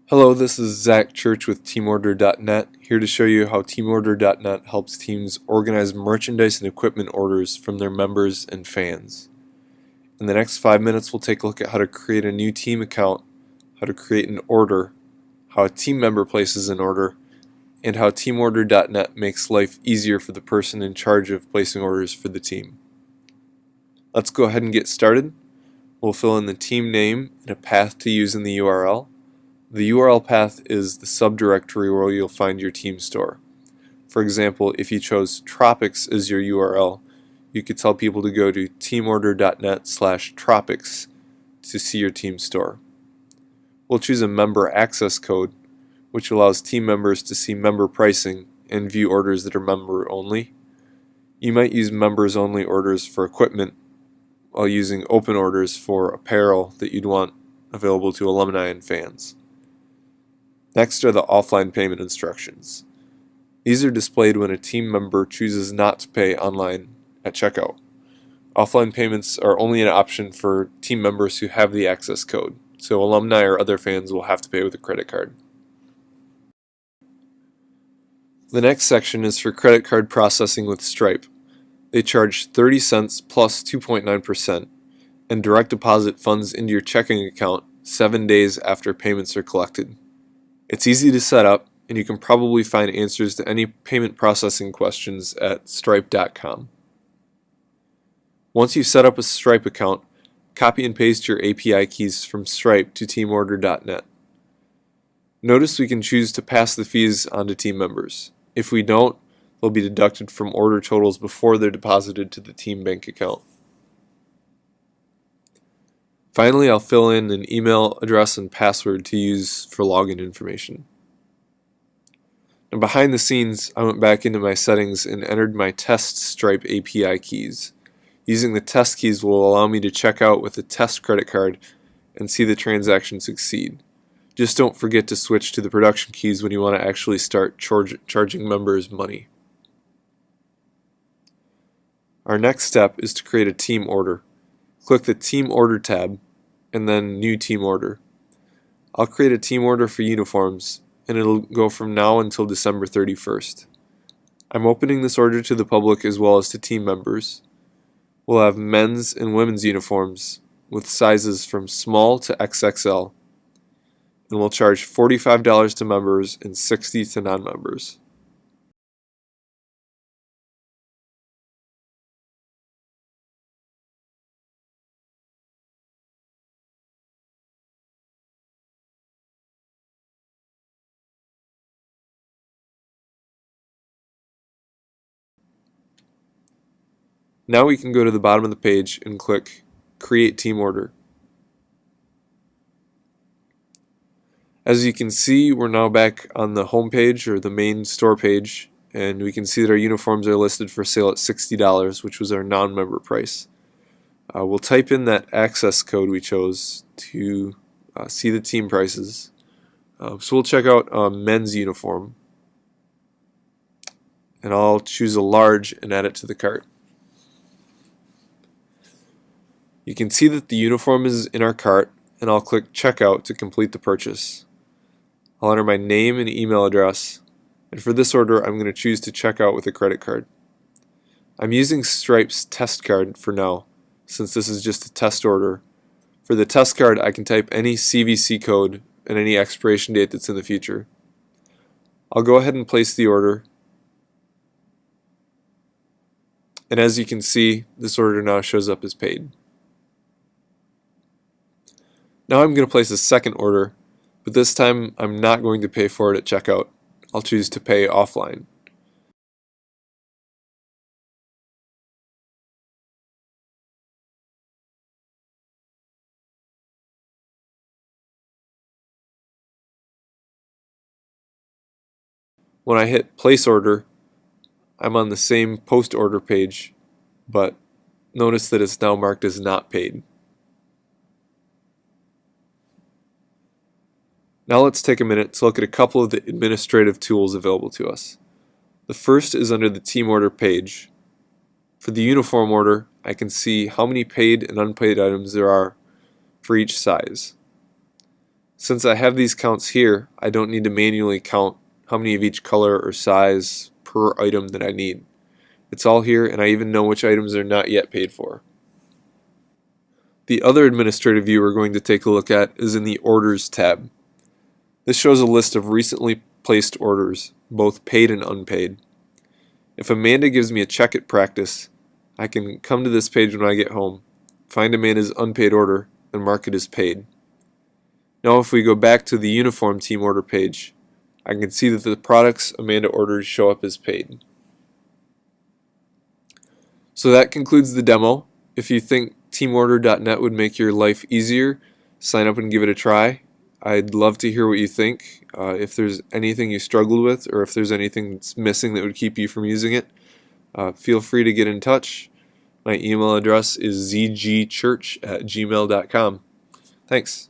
Hello, this is Zach Church with TeamOrder.net, here to show you how TeamOrder.net helps teams organize merchandise and equipment orders from their members and fans. In the next 5 minutes, we'll take a look at how to create a new team account, how to create an order, how a team member places an order, and how TeamOrder.net makes life easier for the person in charge of placing orders for the team. Let's go ahead and get started. We'll fill in the team name and a path to use in the URL. The URL path is the subdirectory where you'll find your team store. For example, if you chose Tropics as your URL, you could tell people to go to teamorder.net/tropics to see your team store. We'll choose a member access code, which allows team members to see member pricing and view orders that are member only. You might use members only orders for equipment while using open orders for apparel that you'd want available to alumni and fans. Next are the offline payment instructions. These are displayed when a team member chooses not to pay online at checkout. Offline payments are only an option for team members who have the access code, so alumni or other fans will have to pay with a credit card. The next section is for credit card processing with Stripe. They charge 30 cents plus 2.9% and direct deposit funds into your checking account 7 days after payments are collected. It's easy to set up, and you can probably find answers to any payment processing questions at stripe.com. Once you've set up a Stripe account, copy and paste your API keys from Stripe to teamorder.net. Notice we can choose to pass the fees on to team members. If we don't, they'll be deducted from order totals before they're deposited to the team bank account. Finally, I'll fill in an email address and password to use for login information. Now, behind the scenes, I went back into my settings and entered my test Stripe API keys. Using the test keys will allow me to check out with a test credit card and see the transaction succeed. Just don't forget to switch to the production keys when you want to actually start charging members money. Our next step is to create a team order. Click the Team Order tab and then New Team Order. I'll create a team order for uniforms, and it'll go from now until December 31st. I'm opening this order to the public as well as to team members. We'll have men's and women's uniforms with sizes from small to XXL, and we'll charge $45 to members and $60 to non-members. Now we can go to the bottom of the page and click Create Team Order. As you can see, we're now back on the home page or the main store page, and we can see that our uniforms are listed for sale at $60, which was our non-member price. We'll type in that access code we chose to see the team prices. So we'll check out a men's uniform, and I'll choose a large and add it to the cart. You can see that the uniform is in our cart, and I'll click Checkout to complete the purchase. I'll enter my name and email address, and for this order I'm going to choose to check out with a credit card. I'm using Stripe's test card for now, since this is just a test order. For the test card, I can type any CVC code and any expiration date that's in the future. I'll go ahead and place the order, and as you can see, this order now shows up as paid. Now I'm going to place a second order, but this time I'm not going to pay for it at checkout. I'll choose to pay offline. When I hit place order, I'm on the same post order page, but notice that it's now marked as not paid. Now let's take a minute to look at a couple of the administrative tools available to us. The first is under the team order page. For the uniform order, I can see how many paid and unpaid items there are for each size. Since I have these counts here, I don't need to manually count how many of each color or size per item that I need. It's all here, and I even know which items are not yet paid for. The other administrative view we're going to take a look at is in the Orders tab. This shows a list of recently placed orders, both paid and unpaid. If Amanda gives me a check at practice, I can come to this page when I get home, find Amanda's unpaid order, and mark it as paid. Now if we go back to the uniform team order page, I can see that the products Amanda ordered show up as paid. So that concludes the demo. If you think teamorder.net would make your life easier, sign up and give it a try. I'd love to hear what you think. If there's anything you struggled with, or if there's anything that's missing that would keep you from using it, feel free to get in touch. My email address is zgchurch@gmail.com. Thanks.